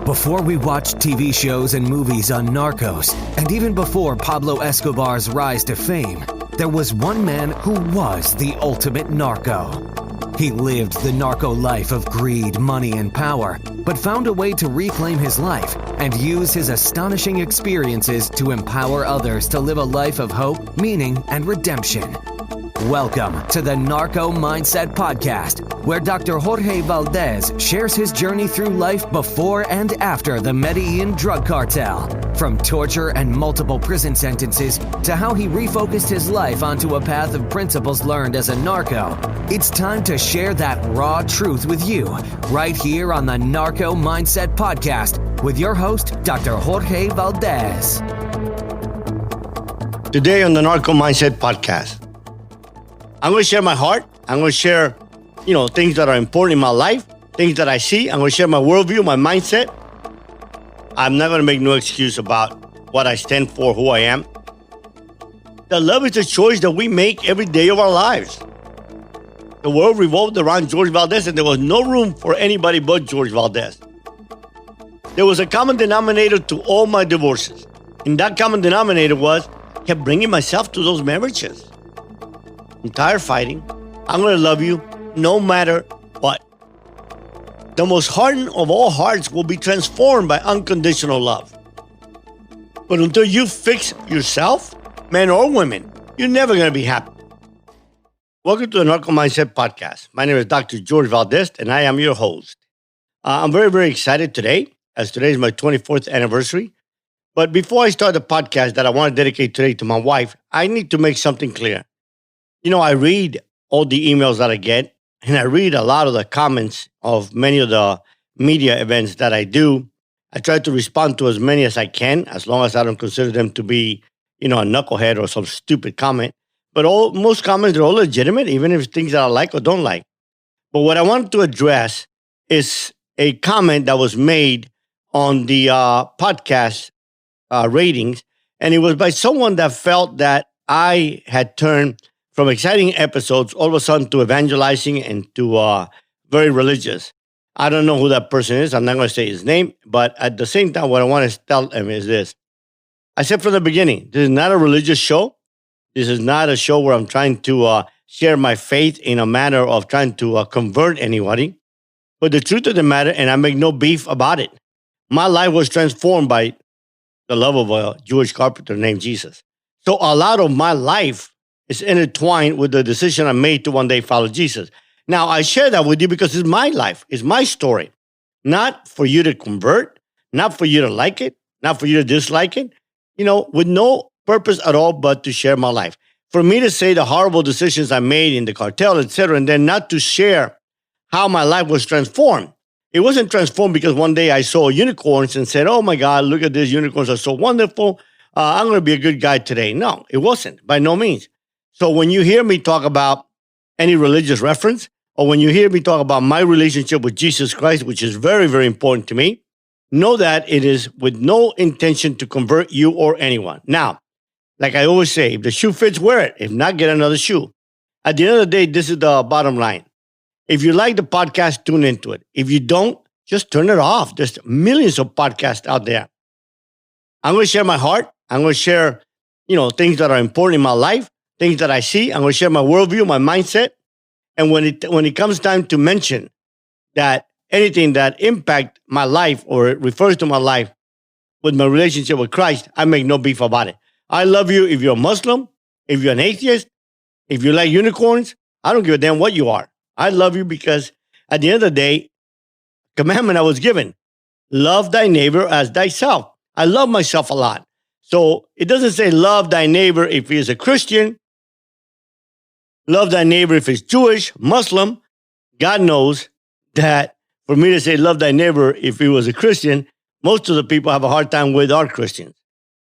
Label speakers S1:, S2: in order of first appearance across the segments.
S1: Before we watched TV shows and movies on Narcos, and even before Pablo Escobar's rise to fame, there was one man who was the ultimate narco. He lived the narco life of greed, money, and power, but found a way to reclaim his life and use his astonishing experiences to empower others to live a life of hope, meaning, and redemption. Welcome to the Narco Mindset Podcast, where Dr. Jorge Valdes shares his journey through life before and after the Medellin Drug Cartel, from torture and multiple prison sentences to how he refocused his life onto a path of principles learned as a narco. It's time to share that raw truth with you, right here on the Narco Mindset Podcast, with your host, Dr. Jorge Valdes.
S2: Today on the Narco Mindset Podcast, I'm going to share my heart. I'm going to share, things that are important in my life, things that I see. I'm going to share my worldview, my mindset. I'm not going to make no excuse about what I stand for, who I am. The love is a choice that we make every day of our lives. The world revolved around Jorge Valdes, and there was no room for anybody but Jorge Valdes. There was a common denominator to all my divorces. And that common denominator was I kept bringing myself to those marriages. I'm tired of fighting. I'm going to love you no matter what. The most hardened of all hearts will be transformed by unconditional love. But until you fix yourself, men or women, you're never going to be happy. Welcome to the Narco Mindset Podcast. My name is Dr. Jorge Valdes, and I am your host. I'm very, very excited today, as today is my 24th anniversary. But before I start the podcast that I want to dedicate today to my wife, I need to make something clear. I read all the emails that I get, and I read a lot of the comments of many of the media events that I do. I try to respond to as many as I can, as long as I don't consider them to be, a knucklehead or some stupid comment. But most comments are all legitimate, even if it's things that I like or don't like. But what I wanted to address is a comment that was made on the podcast ratings, and it was by someone that felt that I had turned from exciting episodes all of a sudden to evangelizing and to very religious. I don't know who that person is. I'm not going to say his name. But at the same time, what I want to tell him is this. I said from the beginning, this is not a religious show. This is not a show where I'm trying to share my faith in a manner of trying to convert anybody. But the truth of the matter, and I make no beef about it, my life was transformed by the love of a Jewish carpenter named Jesus. So a lot of my life is intertwined with the decision I made to one day follow Jesus. Now, I share that with you because it's my life. It's my story. Not for you to convert, not for you to like it, not for you to dislike it, with no purpose at all but to share my life. For me to say the horrible decisions I made in the cartel, etc., and then not to share how my life was transformed. It wasn't transformed because one day I saw unicorns and said, oh my God, look at these unicorns are so wonderful. I'm going to be a good guy today. No, it wasn't, by no means. So when you hear me talk about any religious reference, or when you hear me talk about my relationship with Jesus Christ, which is very, very important to me, know that it is with no intention to convert you or anyone. Now, like I always say, if the shoe fits, wear it. If not, get another shoe. At the end of the day, this is the bottom line. If you like the podcast, tune into it. If you don't, just turn it off. There's millions of podcasts out there. I'm going to share my heart. I'm going to share, things that are important in my life. Things that I see. I'm going to share my worldview, my mindset. And when it comes time to mention that anything that impact my life or it refers to my life with my relationship with Christ, I make no beef about it. I love you if you're a Muslim, if you're an atheist, if you like unicorns. I don't give a damn what you are. I love you because at the end of the day, commandment I was given, love thy neighbor as thyself. I love myself a lot. So it doesn't say love thy neighbor if he is a Christian. Love thy neighbor if it's Jewish, Muslim. God knows that for me to say love thy neighbor if he was a Christian, most of the people have a hard time with our Christians.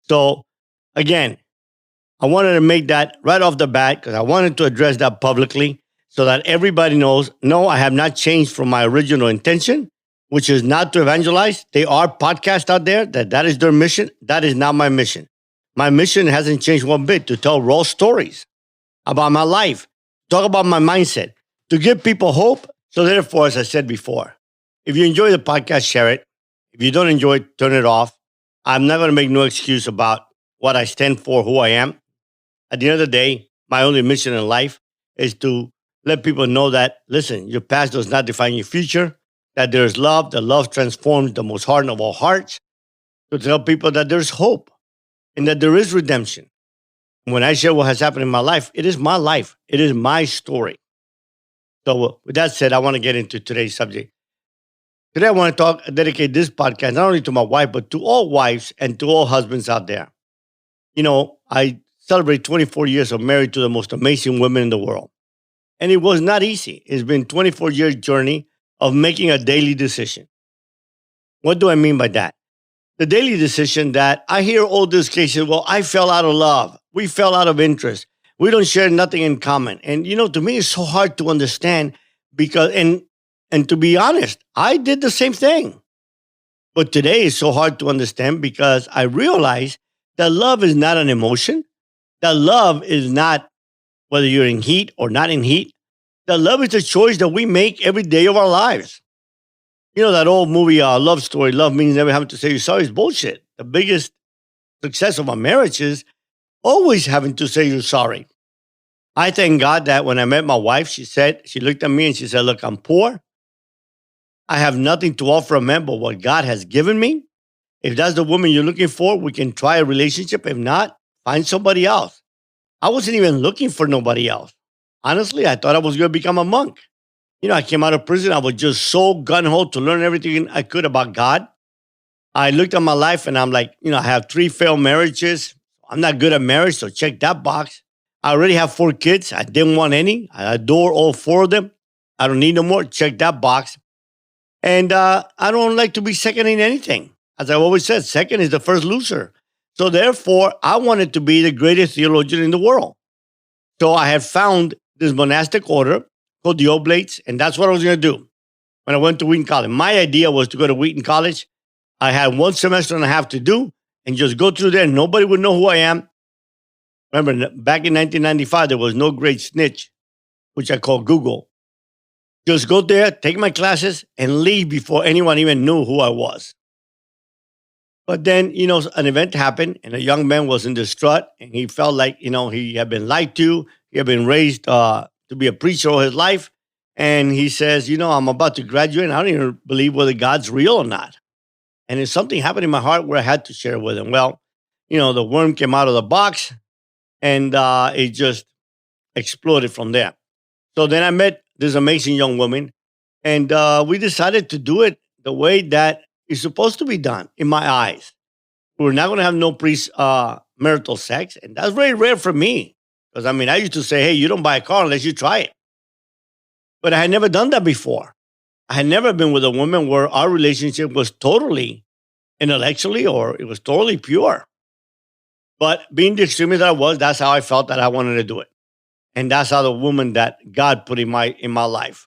S2: So again, I wanted to make that right off the bat because I wanted to address that publicly so that everybody knows, no, I have not changed from my original intention, which is not to evangelize. There are podcasts out there that is their mission. That is not my mission. My mission hasn't changed one bit, to tell raw stories about my life, talk about my mindset, to give people hope. So therefore, as I said before, if you enjoy the podcast, share it. If you don't enjoy it, turn it off. I'm not going to make no excuse about what I stand for, who I am. At the end of the day, my only mission in life is to let people know that, listen, your past does not define your future, that there's love, that love transforms the most hardened of all hearts, to tell people that there's hope and that there is redemption. When I share what has happened in my life, it is my life. It is my story. So with that said, I want to get into today's subject. Today, I want to dedicate this podcast not only to my wife, but to all wives and to all husbands out there. You know, I celebrate 24 years of married to the most amazing women in the world. And it was not easy. It's been 24-year journey of making a daily decision. What do I mean by that? The daily decision that I hear all these cases, well, I fell out of love. We fell out of interest. We don't share nothing in common. And, you know, to me, it's so hard to understand because, and to be honest, I did the same thing. But today is so hard to understand because I realize that love is not an emotion. That love is not whether you're in heat or not in heat. That love is a choice that we make every day of our lives. You know, that old movie, Love Story, love means never having to say you're sorry is bullshit. The biggest success of a marriage is always having to say you're sorry. I thank God that when I met my wife, she looked at me and she said, look, I'm poor. I have nothing to offer a man but what God has given me. If that's the woman you're looking for, we can try a relationship. If not, find somebody else. I wasn't even looking for nobody else. Honestly, I thought I was going to become a monk. You know, I came out of prison. I was just so gung-ho to learn everything I could about God. I looked at my life and I'm like, you know, I have 3 failed marriages. I'm not good at marriage, so check that box. I already have 4 kids. I didn't want any. I adore all 4 of them. I don't need no more. Check that box. And I don't like to be second in anything. As I always said, second is the first loser. So therefore, I wanted to be the greatest theologian in the world. So I had found this monastic order called the Oblates, and that's what I was going to do when I went to Wheaton College. My idea was to go to Wheaton College. I had 1 semester and a half to do and just go through there. Nobody would know who I am. Remember, back in 1995, there was no great snitch, which I call Google. Just go there, take my classes, and leave before anyone even knew who I was. But then, you know, an event happened, and a young man was in the strut, and he felt like, you know, he had been lied to. He had been raised to be a preacher all his life. And he says, you know, I'm about to graduate, and I don't even believe whether God's real or not. And it's something happened in my heart where I had to share with him. Well, you know, the worm came out of the box, and it just exploded from there. So then I met this amazing young woman, and we decided to do it the way that it's supposed to be done in my eyes. We're not going to have no marital sex, and that's very rare for me. Because, I mean, I used to say, hey, you don't buy a car unless you try it. But I had never done that before. I had never been with a woman where our relationship was totally intellectually or it was totally pure. But being the extremist that I was, that's how I felt that I wanted to do it. And that's how the woman that God put in my life.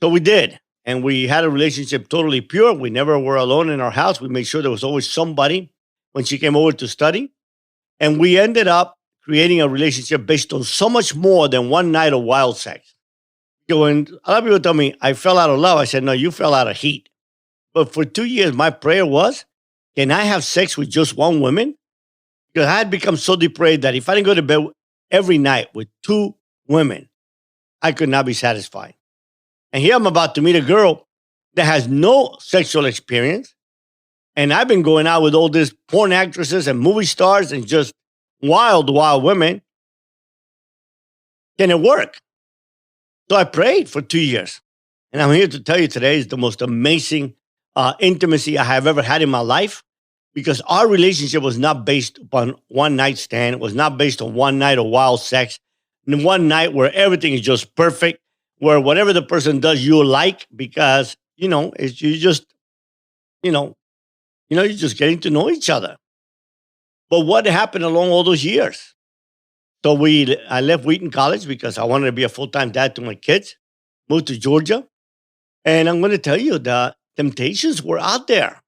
S2: So we did. And we had a relationship totally pure. We never were alone in our house. We made sure there was always somebody when she came over to study. And we ended up creating a relationship based on so much more than one night of wild sex. When a lot of people tell me I fell out of love, I said, no, you fell out of heat. But for 2 years, my prayer was, can I have sex with just one woman? Because I had become so depraved that if I didn't go to bed every night with 2 women, I could not be satisfied. And here I'm about to meet a girl that has no sexual experience. And I've been going out with all these porn actresses and movie stars and just wild women. Can it work? So I prayed for 2 years. And I'm here to tell you today is the most amazing intimacy I have ever had in my life, because our relationship was not based upon one night stand. It was not based on one night of wild sex. And one night where everything is just perfect, where whatever the person does, you like, because, you know, you're just getting to know each other. But what happened along all those years? So I left Wheaton College because I wanted to be a full-time dad to my kids, moved to Georgia. And I'm going to tell you, the temptations were out there.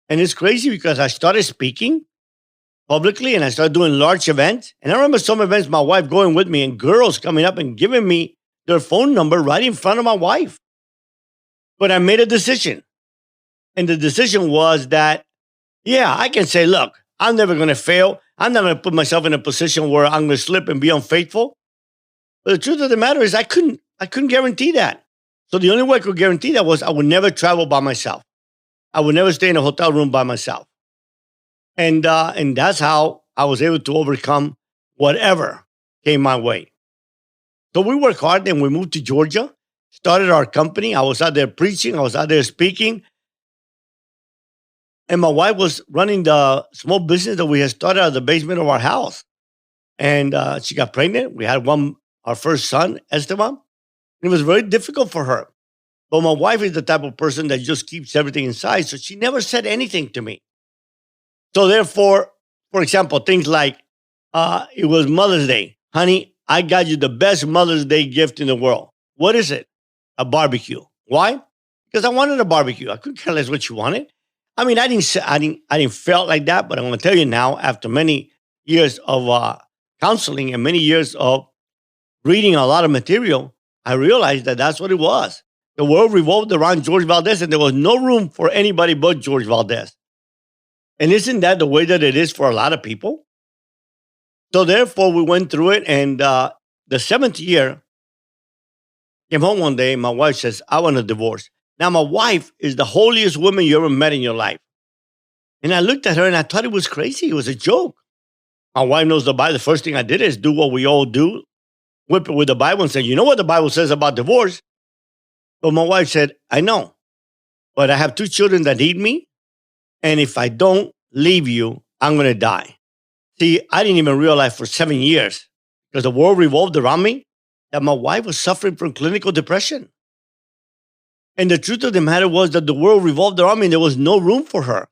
S2: And it's crazy because I started speaking publicly and I started doing large events. And I remember some events, my wife going with me and girls coming up and giving me their phone number right in front of my wife. But I made a decision And the decision was that, yeah, I can say, look, I'm never going to fail. I'm not going to put myself in a position where I'm going to slip and be unfaithful. But the truth of the matter is I couldn't guarantee that. So the only way I could guarantee that was I would never travel by myself. I would never stay in a hotel room by myself. And that's how I was able to overcome whatever came my way. So we worked hard and we moved to Georgia, started our company. I was out there preaching. I was out there speaking. And my wife was running the small business that we had started out of the basement of our house. And she got pregnant. We had our first son, Esteban. It was very difficult for her. But my wife is the type of person that just keeps everything inside. So she never said anything to me. So therefore, for example, things like, it was Mother's Day. Honey, I got you the best Mother's Day gift in the world. What is it? A barbecue. Why? Because I wanted a barbecue. I couldn't care less what you wanted. I mean, I didn't feel like that, but I'm going to tell you now, after many years of counseling and many years of reading a lot of material, I realized that that's what it was. The world revolved around Jorge Valdes, and there was no room for anybody but Jorge Valdes. And isn't that the way that it is for a lot of people? So therefore, we went through it, and the seventh year, came home one day, my wife says, I want a divorce. Now, my wife is the holiest woman you ever met in your life. And I looked at her and I thought it was crazy. It was a joke. My wife knows the Bible. The first thing I did is do what we all do, whip it with the Bible and say, you know what the Bible says about divorce? But my wife said, I know, but I have 2 children that need me. And if I don't leave you, I'm going to die. See, I didn't even realize for 7 years, because the world revolved around me, that my wife was suffering from clinical depression. And the truth of the matter was that the world revolved around me and there was no room for her.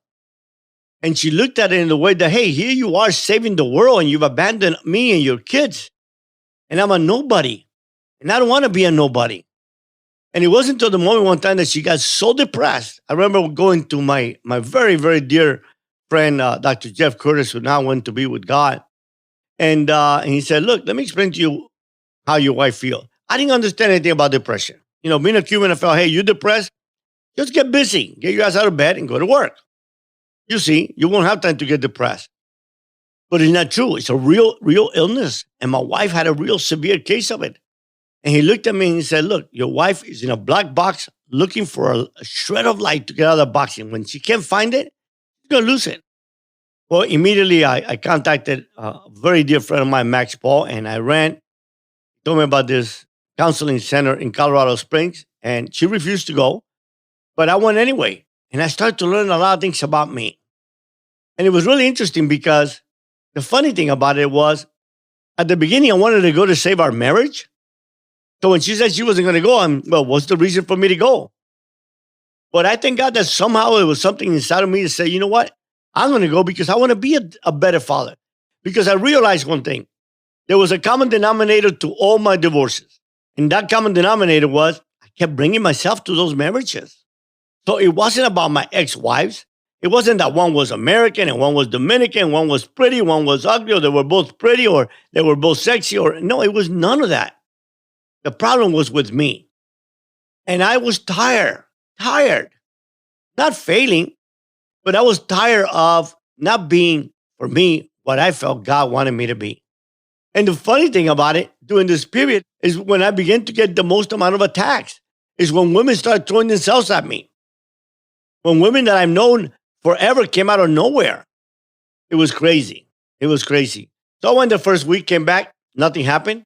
S2: And she looked at it in the way that, hey, here you are saving the world and you've abandoned me and your kids. And I'm a nobody. And I don't want to be a nobody. And it wasn't until the moment one time that she got so depressed. I remember going to my very, very dear friend, Dr. Jeff Curtis, who now went to be with God. And he said, look, let me explain to you how your wife feels. I didn't understand anything about depression. You know, being a Cuban, I felt, hey, you're depressed? Just get busy. Get your ass out of bed and go to work. You see, you won't have time to get depressed. But it's not true. It's a real illness. And my wife had a real severe case of it. And he looked at me and he said, look, your wife is in a black box looking for a shred of light to get out of the box. And when she can't find it, she's going to lose it. Well, immediately I contacted a very dear friend of mine, Max Paul, and I told me about this counseling center in Colorado Springs, and she refused to go, but I went anyway. And I started to learn a lot of things about me. And it was really interesting because the funny thing about it was, at the beginning, I wanted to go to save our marriage. So when she said she wasn't going to go, well, what's the reason for me to go? But I thank God that somehow it was something inside of me to say, you know what? I'm going to go because I want to be a better father. Because I realized one thing. There was a common denominator to all my divorces. And that common denominator was I kept bringing myself to those marriages. So it wasn't about my ex-wives. It wasn't that one was American and one was Dominican, one was pretty, one was ugly, or they were both pretty, or they were both sexy, or no, it was none of that. The problem was with me. And I was tired, not failing, but I was tired of not being, for me, what I felt God wanted me to be. And the funny thing about it, during this period, is when I began to get the most amount of attacks, is when women started throwing themselves at me. When women that I've known forever came out of nowhere. It was crazy. It was crazy. So when the first week came back, nothing happened.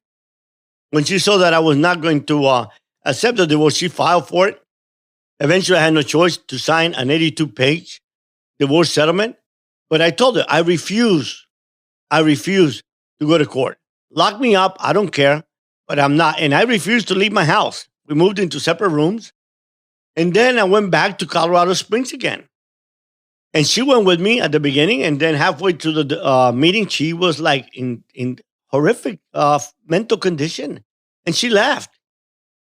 S2: When she saw that I was not going to accept the divorce, she filed for it. Eventually, I had no choice to sign an 82-page divorce settlement. But I told her, I refuse to go to court. Lock me up. I don't care, but I'm not. And I refused to leave my house. We moved into separate rooms. And then I went back to Colorado Springs again. And she went with me at the beginning. And then halfway through the meeting, she was like in horrific mental condition. And she left.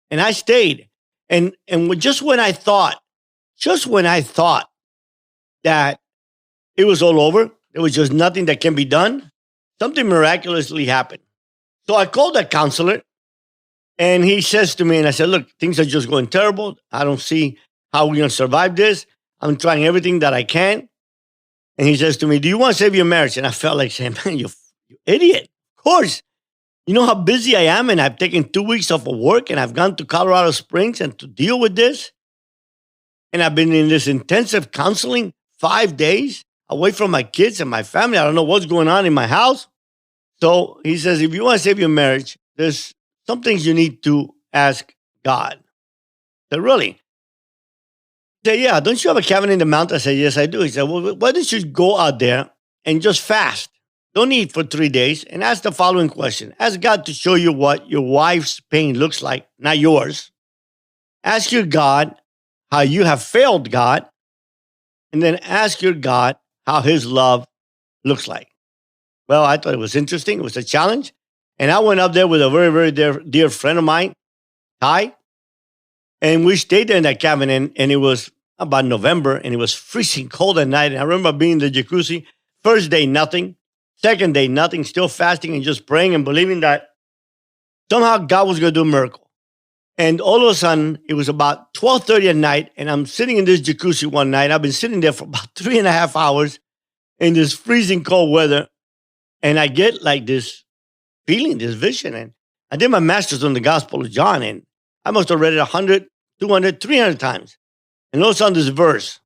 S2: And I stayed. And just when I thought that it was all over, there was just nothing that can be done, something miraculously happened. So I called that counselor, and he says to me, and I said, look, things are just going terrible. I don't see how we're going to survive this. I'm trying everything that I can. And he says to me, do you want to save your marriage? And I felt like saying, man, you idiot. Of course. You know how busy I am, and I've taken 2 weeks off of work, and I've gone to Colorado Springs and to deal with this. And I've been in this intensive counseling 5 days away from my kids and my family. I don't know what's going on in my house. So he says, if you want to save your marriage, there's some things you need to ask God. I said, really? He said, yeah, don't you have a cabin in the mountain? I said, yes, I do. He said, well, why don't you go out there and just fast? Don't eat for 3 days and ask the following question. Ask God to show you what your wife's pain looks like, not yours. Ask your God how you have failed God, and then ask your God how his love looks like. Well, I thought it was interesting. It was a challenge. And I went up there with a very, very dear friend of mine, Ty, and we stayed there in that cabin, and it was about November, and it was freezing cold at night. And I remember being in the jacuzzi. First day, nothing. Second day, nothing. Still fasting and just praying and believing that somehow God was going to do a miracle. And all of a sudden, it was about 12:30 at night, and I'm sitting in this jacuzzi one night. I've been sitting there for about 3.5 hours in this freezing cold weather, and I get like this feeling, this vision. And I did my master's on the Gospel of John, and I must have read it 100, 200, 300 times. And all of a sudden, this verse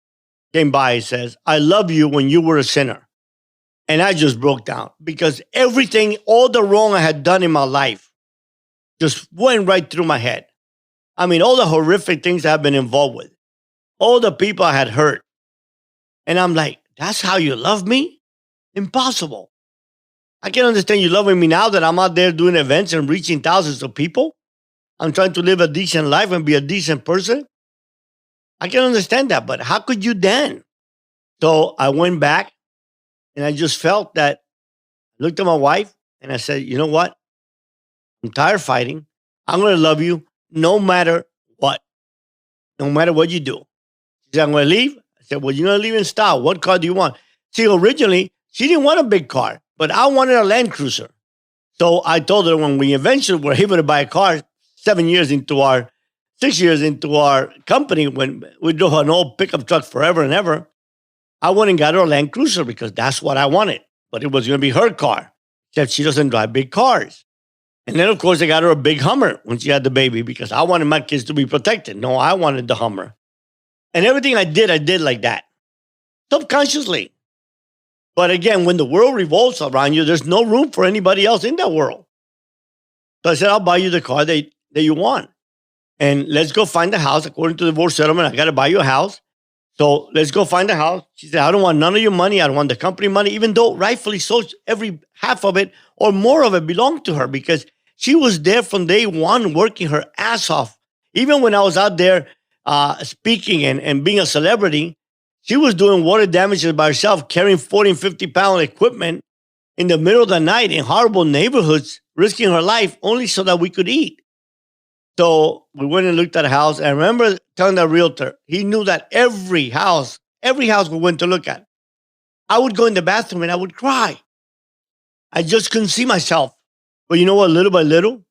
S2: came by. It says, I love you when you were a sinner. And I just broke down because everything, all the wrong I had done in my life just went right through my head. I mean, all the horrific things I've been involved with, all the people I had hurt. And I'm like, that's how you love me? Impossible. I can understand you loving me now that I'm out there doing events and reaching thousands of people. I'm trying to live a decent life and be a decent person. I can understand that, but how could you then? So I went back and I just felt that, I looked at my wife and I said, you know what? I'm tired of fighting. I'm going to love you no matter what. No matter what you do. She said, I'm going to leave. I said, well, you're going to leave in style. What car do you want? See, originally, she didn't want a big car, but I wanted a Land Cruiser. So I told her when we eventually were able to buy a car 6 years into our company, when we drove an old pickup truck forever and ever, I went and got her a Land Cruiser because that's what I wanted. But it was going to be her car, except she doesn't drive big cars. And then, of course, I got her a big Hummer when she had the baby because I wanted my kids to be protected. No, I wanted the Hummer. And everything I did like that, subconsciously. But again, when the world revolves around you, there's no room for anybody else in that world. So I said, I'll buy you the car that you want. And let's go find a house. According to the divorce settlement, I got to buy you a house. So let's go find a house. She said, I don't want none of your money. I don't want the company money, even though rightfully so, every half of it or more of it belonged to her because she was there from day one working her ass off. Even when I was out there speaking and being a celebrity, she was doing water damages by herself, carrying 40 and 50-pound equipment in the middle of the night in horrible neighborhoods, risking her life only so that we could eat. So we went and looked at a house. And I remember telling the realtor, he knew that every house we went to look at, I would go in the bathroom and I would cry. I just couldn't see myself. But you know what? Little by little,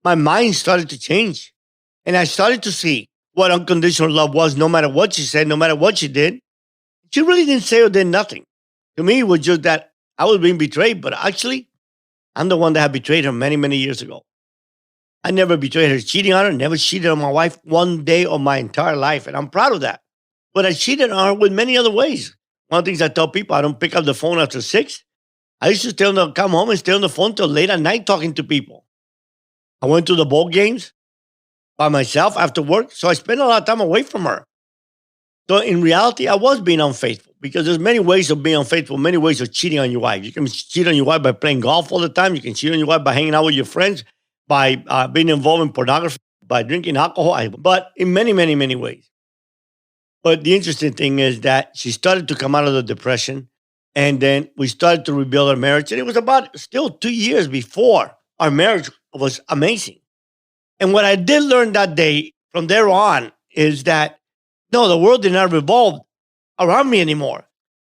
S2: my mind started to change. And I started to see what unconditional love was, no matter what she said, no matter what she did. She really didn't say or did nothing. To me, it was just that I was being betrayed. But actually, I'm the one that had betrayed her many, many years ago. I never betrayed her, cheating on her, never cheated on my wife one day of my entire life. And I'm proud of that. But I cheated on her with many other ways. One of the things I tell people, I don't pick up the phone after 6. I used to stay on come home and stay on the phone till late at night talking to people. I went to the ball games by myself after work. So I spent a lot of time away from her. So in reality, I was being unfaithful because there's many ways of being unfaithful, many ways of cheating on your wife. You can cheat on your wife by playing golf all the time. You can cheat on your wife by hanging out with your friends, by being involved in pornography, by drinking alcohol, but in many, many, many ways. But the interesting thing is that she started to come out of the depression, and then we started to rebuild our marriage. And it was about still 2 years before our marriage was amazing. And what I did learn that day from there on is that, no, the world did not revolve around me anymore.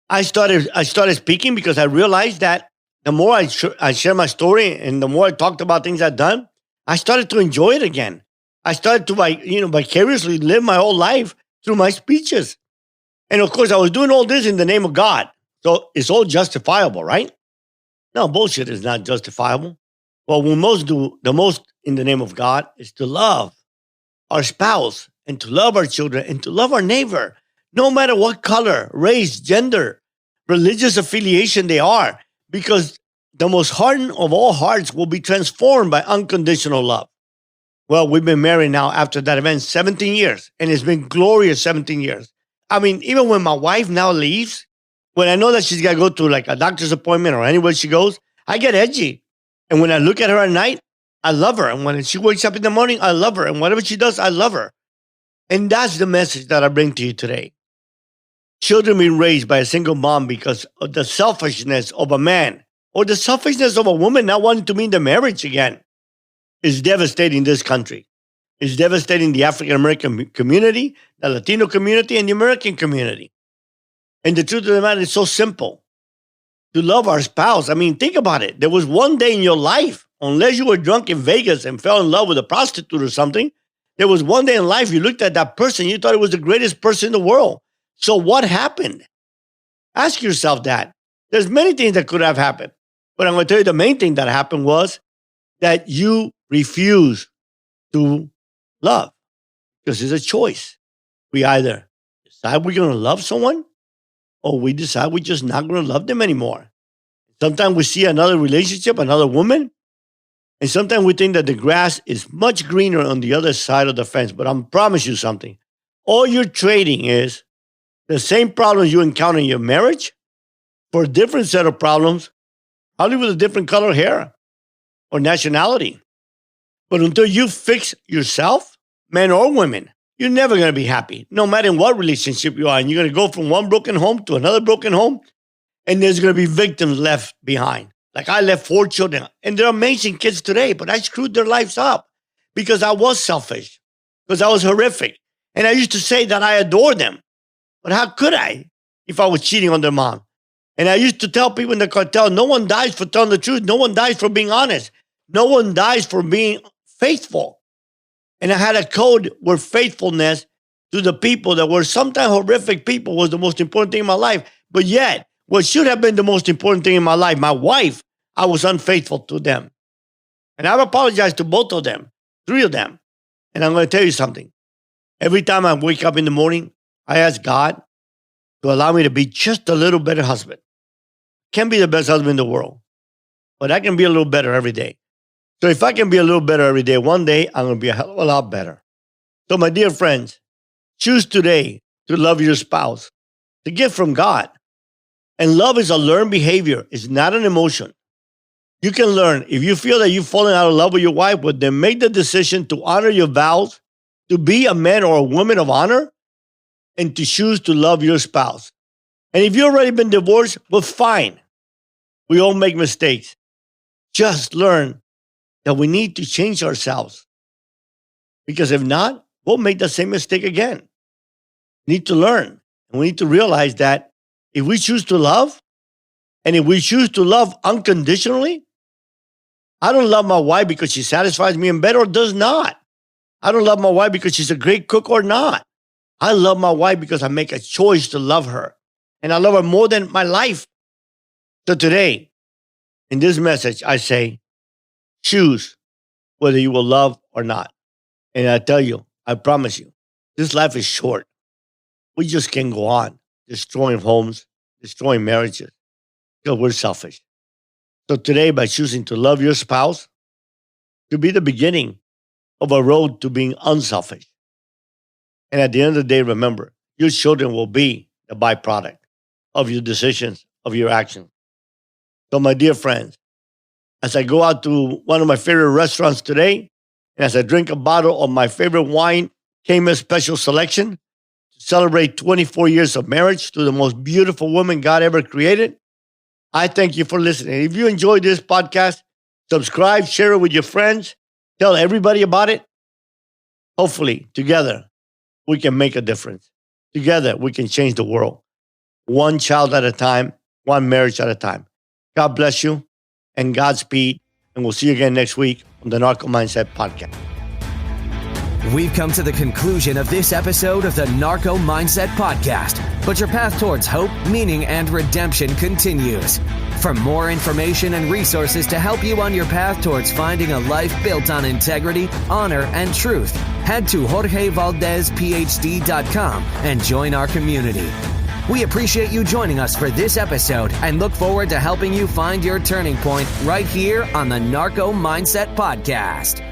S2: I started speaking because I realized that the more I share my story and the more I talked about things I'd done, I started to enjoy it again. I started to vicariously live my whole life through my speeches. And of course, I was doing all this in the name of God. So it's all justifiable, right? No, bullshit is not justifiable. What we most do, the most in the name of God, is to love our spouse and to love our children and to love our neighbor, no matter what color, race, gender, religious affiliation they are, because the most hardened of all hearts will be transformed by unconditional love. Well, we've been married now after that event 17 years, and it's been glorious 17 years. I mean, even when my wife now leaves, when I know that she's got to go to like a doctor's appointment or anywhere she goes, I get edgy. And when I look at her at night, I love her. And when she wakes up in the morning, I love her. And whatever she does, I love her. And that's the message that I bring to you today. Children being raised by a single mom because of the selfishness of a man or the selfishness of a woman not wanting to be in the marriage again is devastating this country. It's devastating the African-American community, the Latino community, and the American community. And the truth of the matter is so simple. To love our spouse. I mean, think about it. There was one day in your life, unless you were drunk in Vegas and fell in love with a prostitute or something, there was one day in life you looked at that person, you thought it was the greatest person in the world. So what happened? Ask yourself that. There's many things that could have happened. But I'm going to tell you the main thing that happened was that you refuse to love. Because it's a choice. We either decide we're going to love someone or we decide we're just not going to love them anymore. Sometimes we see another relationship, another woman, and sometimes we think that the grass is much greener on the other side of the fence. But I promise you something. All you're trading is the same problems you encounter in your marriage for a different set of problems, probably with a different color hair or nationality. But until you fix yourself, men or women, you're never going to be happy, no matter in what relationship you are. And you're going to go from one broken home to another broken home, and there's going to be victims left behind. Like I left 4 children, and they're amazing kids today, but I screwed their lives up because I was selfish, because I was horrific. And I used to say that I adore them. But how could I if I was cheating on their mom? And I used to tell people in the cartel, no one dies for telling the truth. No one dies for being honest. No one dies for being faithful. And I had a code where faithfulness to the people that were sometimes horrific people was the most important thing in my life. But yet, what should have been the most important thing in my life, my wife, I was unfaithful to them. And I've apologized to both of them, 3 of them. And I'm going to tell you something. Every time I wake up in the morning, I ask God to allow me to be just a little better husband. Can't be the best husband in the world, but I can be a little better every day. So if I can be a little better every day, one day I'm going to be a hell of a lot better. So my dear friends, choose today to love your spouse. It's a gift from God. And love is a learned behavior. It's not an emotion. You can learn. If you feel that you've fallen out of love with your wife, well, then make the decision to honor your vows, to be a man or a woman of honor, and to choose to love your spouse. And if you've already been divorced, well, fine. We all make mistakes. Just learn that we need to change ourselves. Because if not, we'll make the same mistake again. We need to learn. And we need to realize that if we choose to love, and if we choose to love unconditionally, I don't love my wife because she satisfies me in bed or does not. I don't love my wife because she's a great cook or not. I love my wife because I make a choice to love her. And I love her more than my life. So today, in this message, I say, choose whether you will love or not. And I tell you, I promise you, this life is short. We just can't go on destroying homes, destroying marriages, because we're selfish. So today, by choosing to love your spouse, to be the beginning of a road to being unselfish. And at the end of the day, remember, your children will be the byproduct of your decisions, of your actions. So my dear friends, as I go out to one of my favorite restaurants today, and as I drink a bottle of my favorite wine, Cayman Special Selection, to celebrate 24 years of marriage to the most beautiful woman God ever created, I thank you for listening. If you enjoyed this podcast, subscribe, share it with your friends, tell everybody about it. Hopefully, together, we can make a difference. Together, we can change the world. One child at a time, one marriage at a time. God bless you and Godspeed. And we'll see you again next week on the Narco Mindset Podcast.
S1: We've come to the conclusion of this episode of the Narco Mindset Podcast, but your path towards hope, meaning, and redemption continues. For more information and resources to help you on your path towards finding a life built on integrity, honor, and truth, head to JorgeValdesPh.D.com and join our community. We appreciate you joining us for this episode and look forward to helping you find your turning point right here on the Narco Mindset Podcast.